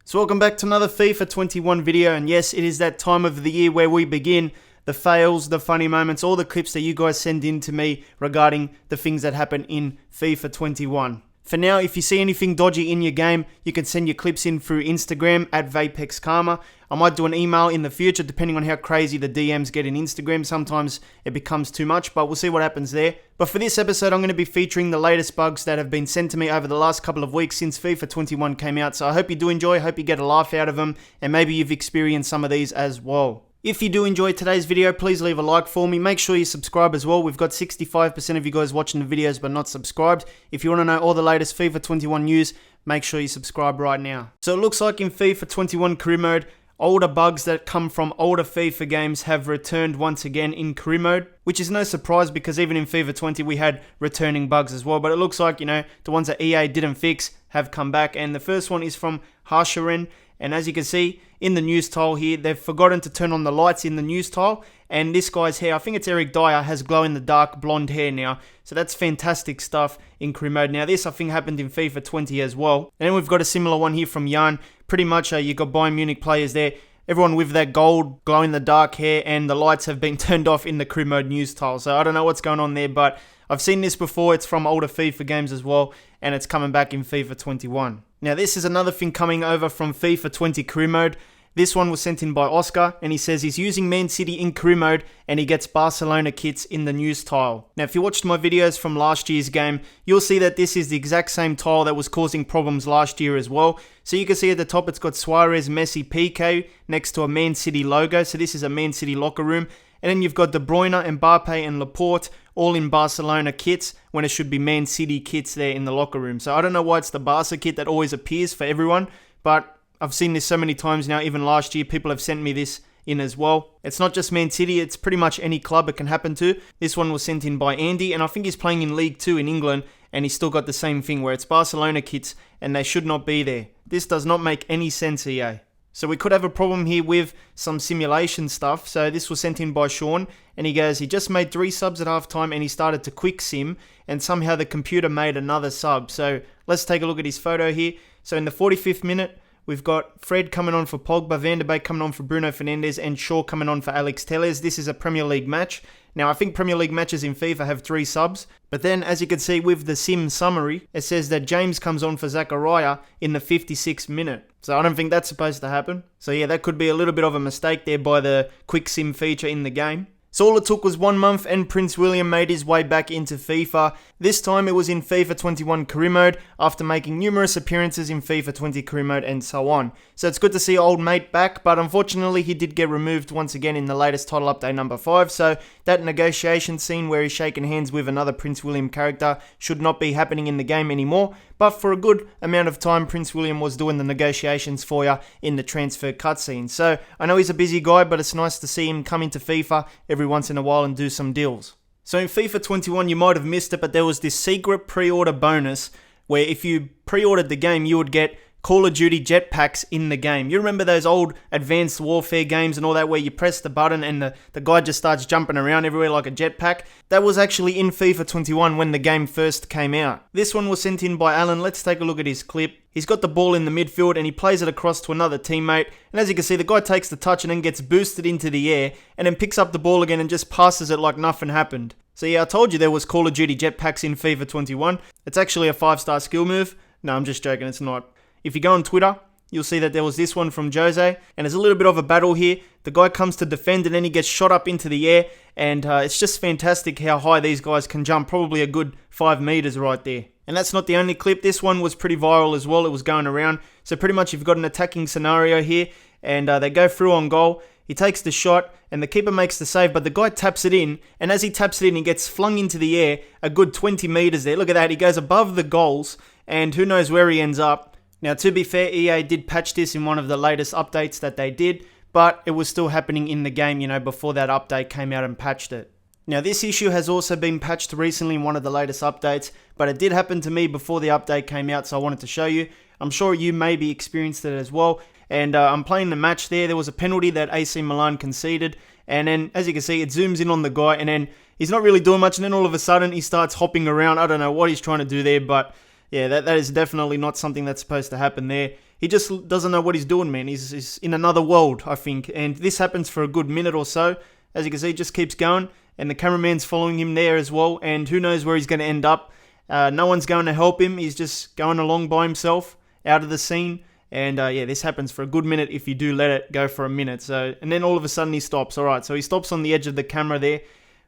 So welcome back to another FIFA 21 video, and yes, it is that time of the year where we begin the fails, the funny moments, all the clips that you guys send in to me regarding the things that happen in FIFA 21. For now, if you see anything dodgy in your game, you can send your clips in through Instagram at VapexKarma. I might do an email in the future depending on how crazy the DMs get in Instagram. Sometimes it becomes too much, but we'll see what happens there. But for this episode, I'm going to be featuring the latest bugs that have been sent to me over the last couple of weeks since FIFA 21 came out. So I hope you do enjoy, hope you get a laugh out of them, and maybe you've experienced some of these as well. If you do enjoy today's video, please leave a like for me. Make sure you subscribe as well. We've got 65% of you guys watching the videos but not subscribed. If you want to know all the latest FIFA 21 news, make sure you subscribe right now. So it looks like in FIFA 21 career mode, older bugs that come from older FIFA games have returned once again in career mode, which is no surprise because even in FIFA 20 we had returning bugs as well. But it looks like, the ones that EA didn't fix have come back. And the first one is from Harsharin. And as you can see in the news tile here, they've forgotten to turn on the lights in the news tile. And this guy's hair, I think it's Eric Dyer, has glow-in-the-dark blonde hair now. So that's fantastic stuff in career mode. Now this, I think, happened in FIFA 20 as well. And then we've got a similar one here from Jan. Pretty much you got Bayern Munich players there. Everyone with that gold glow-in-the-dark hair, and the lights have been turned off in the career mode news tile. So I don't know what's going on there, but I've seen this before. It's from older FIFA games as well, and it's coming back in FIFA 21. Now this is another thing coming over from FIFA 20 career mode. This one was sent in by Oscar, and he says he's using Man City in career mode and he gets Barcelona kits in the news tile. Now if you watched my videos from last year's game, you'll see that this is the exact same tile that was causing problems last year as well. So you can see at the top it's got Suarez, Messi, PK next to a Man City logo. So this is a Man City locker room. And then you've got De Bruyne, Mbappe and Laporte all in Barcelona kits when it should be Man City kits there in the locker room. So I don't know why it's the Barca kit that always appears for everyone, but I've seen this so many times now. Even last year, people have sent me this in as well. It's not just Man City, it's pretty much any club it can happen to. This one was sent in by Andy, and I think he's playing in League 2 in England, and he's still got the same thing where it's Barcelona kits, and they should not be there. This does not make any sense, EA. So we could have a problem here with some simulation stuff. So this was sent in by Sean, and he goes, he just made 3 subs at halftime and he started to quick sim, and somehow the computer made another sub. So let's take a look at his photo here. So in the 45th minute, we've got Fred coming on for Pogba, Van der Beek coming on for Bruno Fernandes, and Shaw coming on for Alex Telles. This is a Premier League match. Now, I think Premier League matches in FIFA have 3 subs, but then, as you can see with the sim summary, it says that James comes on for Zachariah in the 56th minute. So I don't think that's supposed to happen. So yeah, that could be a little bit of a mistake there by the quick sim feature in the game. So all it took was 1 month and Prince William made his way back into FIFA. This time it was in FIFA 21 career mode after making numerous appearances in FIFA 20 career mode and so on. So it's good to see old mate back, but unfortunately he did get removed once again in the latest title update number 5. So that negotiation scene where he's shaking hands with another Prince William character should not be happening in the game anymore. But for a good amount of time, Prince William was doing the negotiations for you in the transfer cutscene. So I know he's a busy guy, but it's nice to see him come into FIFA every once in a while and do some deals. So in FIFA 21, you might have missed it, but there was this secret pre-order bonus where if you pre-ordered the game, you would get Call of Duty jetpacks in the game. You remember those old Advanced Warfare games and all that where you press the button and the guy just starts jumping around everywhere like a jetpack? That was actually in FIFA 21 when the game first came out. This one was sent in by Alan. Let's take a look at his clip. He's got the ball in the midfield and he plays it across to another teammate. And as you can see, the guy takes the touch and then gets boosted into the air and then picks up the ball again and just passes it like nothing happened. So yeah, I told you there was Call of Duty jetpacks in FIFA 21. It's actually a 5-star skill move. No, I'm just joking, it's not. If you go on Twitter, you'll see that there was this one from Jose, and there's a little bit of a battle here. The guy comes to defend and then he gets shot up into the air, and it's just fantastic how high these guys can jump, probably a good 5 meters right there. And that's not the only clip. This one was pretty viral as well. It was going around. So pretty much you've got an attacking scenario here, and they go through on goal. He takes the shot, and the keeper makes the save, but the guy taps it in, and as he taps it in, he gets flung into the air a good 20 meters there. Look at that. He goes above the goals, and who knows where he ends up. Now, to be fair, EA did patch this in one of the latest updates that they did, but it was still happening in the game, before that update came out and patched it. Now, this issue has also been patched recently in one of the latest updates, but it did happen to me before the update came out, so I wanted to show you. I'm sure you maybe experienced it as well, and I'm playing the match there. There was a penalty that AC Milan conceded, and then, as you can see, it zooms in on the guy, and then he's not really doing much, and then all of a sudden, he starts hopping around. I don't know what he's trying to do there, but yeah, that is definitely not something that's supposed to happen there. he just doesn't know what he's doing, man. He's in another world, I think. And this happens for a good minute or so. As you can see, it just keeps going. And the cameraman's following him there as well. And who knows where he's going to end up. No one's going to help him. He's just going along by himself, out of the scene. And yeah, this happens for a good minute if you do let it go for a minute. So, and then all of a sudden he stops. All right, so he stops on the edge of the camera there.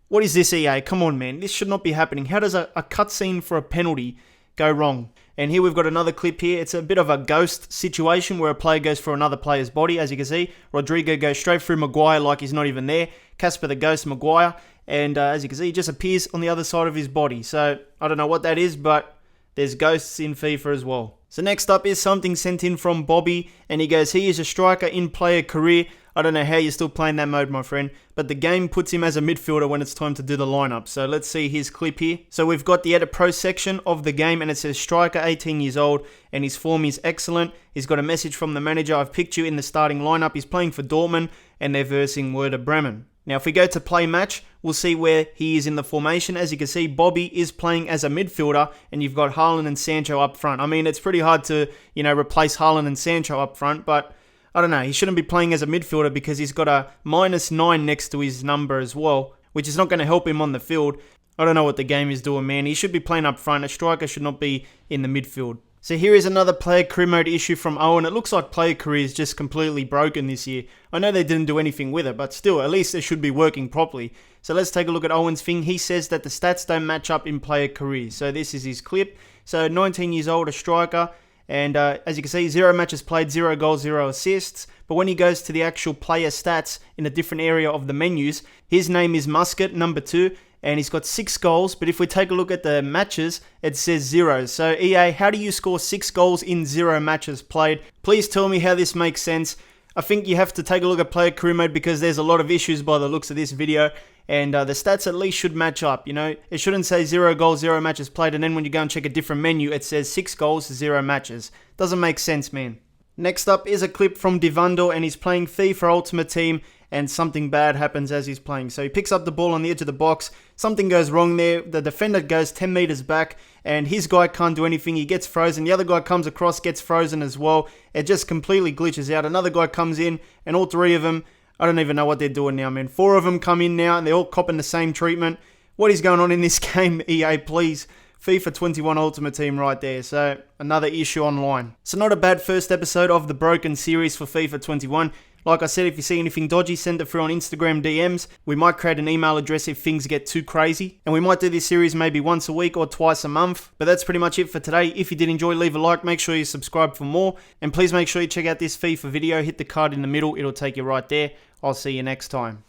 What is this, EA? Come on, man. This should not be happening. How does a cutscene for a penalty go wrong? And here we've got another clip here. It's a bit of a ghost situation where a player goes for another player's body. As you can see, Rodrigo goes straight through Maguire like he's not even there. Casper the Ghost Maguire. And as you can see, he just appears on the other side of his body. So I don't know what that is, but there's ghosts in FIFA as well. So next up is something sent in from Bobby. And he goes, he is a striker in player career. I don't know how you're still playing that mode, my friend, but the game puts him as a midfielder when it's time to do the lineup. So let's see his clip here. So we've got the Edit Pro section of the game, and it says striker, 18 years old, and his form is excellent. He's got a message from the manager. I've picked you in the starting lineup. He's playing for Dortmund, and they're versing Werder Bremen. Now, if we go to play match, we'll see where he is in the formation. As you can see, Bobby is playing as a midfielder, and you've got Haaland and Sancho up front. I mean, it's pretty hard to, replace Haaland and Sancho up front, but I don't know. He shouldn't be playing as a midfielder because he's got a -9 next to his number as well, which is not going to help him on the field. I don't know what the game is doing, man. He should be playing up front. A striker should not be in the midfield. So here is another player career mode issue from Owen. It looks like player career is just completely broken this year. I know they didn't do anything with it, but still, at least it should be working properly. So let's take a look at Owen's thing. He says that the stats don't match up in player career. So this is his clip. So 19 years old, a striker. And as you can see, 0 matches played, 0 goals, 0 assists. But when he goes to the actual player stats in a different area of the menus, his name is Muscat, number 2, and he's got 6 goals. But if we take a look at the matches, it says 0. So EA, how do you score 6 goals in 0 matches played? Please tell me how this makes sense. I think you have to take a look at player career mode because there's a lot of issues by the looks of this video. And the stats at least should match up, It shouldn't say 0 goals, 0 matches played, and then when you go and check a different menu, it says 6 goals, 0 matches. Doesn't make sense, man. Next up is a clip from Divando, and he's playing FIFA Ultimate Team, and something bad happens as he's playing. So he picks up the ball on the edge of the box, something goes wrong there, the defender goes 10 meters back, and his guy can't do anything, he gets frozen, the other guy comes across, gets frozen as well, it just completely glitches out, another guy comes in, and all 3 of them, I don't even know what they're doing now, man. 4 of them come in now, and they're all copping the same treatment. What is going on in this game, EA, please? FIFA 21 Ultimate Team right there. So, another issue online. So, not a bad first episode of the Broken series for FIFA 21. Like I said, if you see anything dodgy, send it through on Instagram DMs. We might create an email address if things get too crazy. And we might do this series maybe once a week or twice a month. But that's pretty much it for today. If you did enjoy, leave a like. Make sure you subscribe for more. And please make sure you check out this FIFA video. Hit the card in the middle. It'll take you right there. I'll see you next time.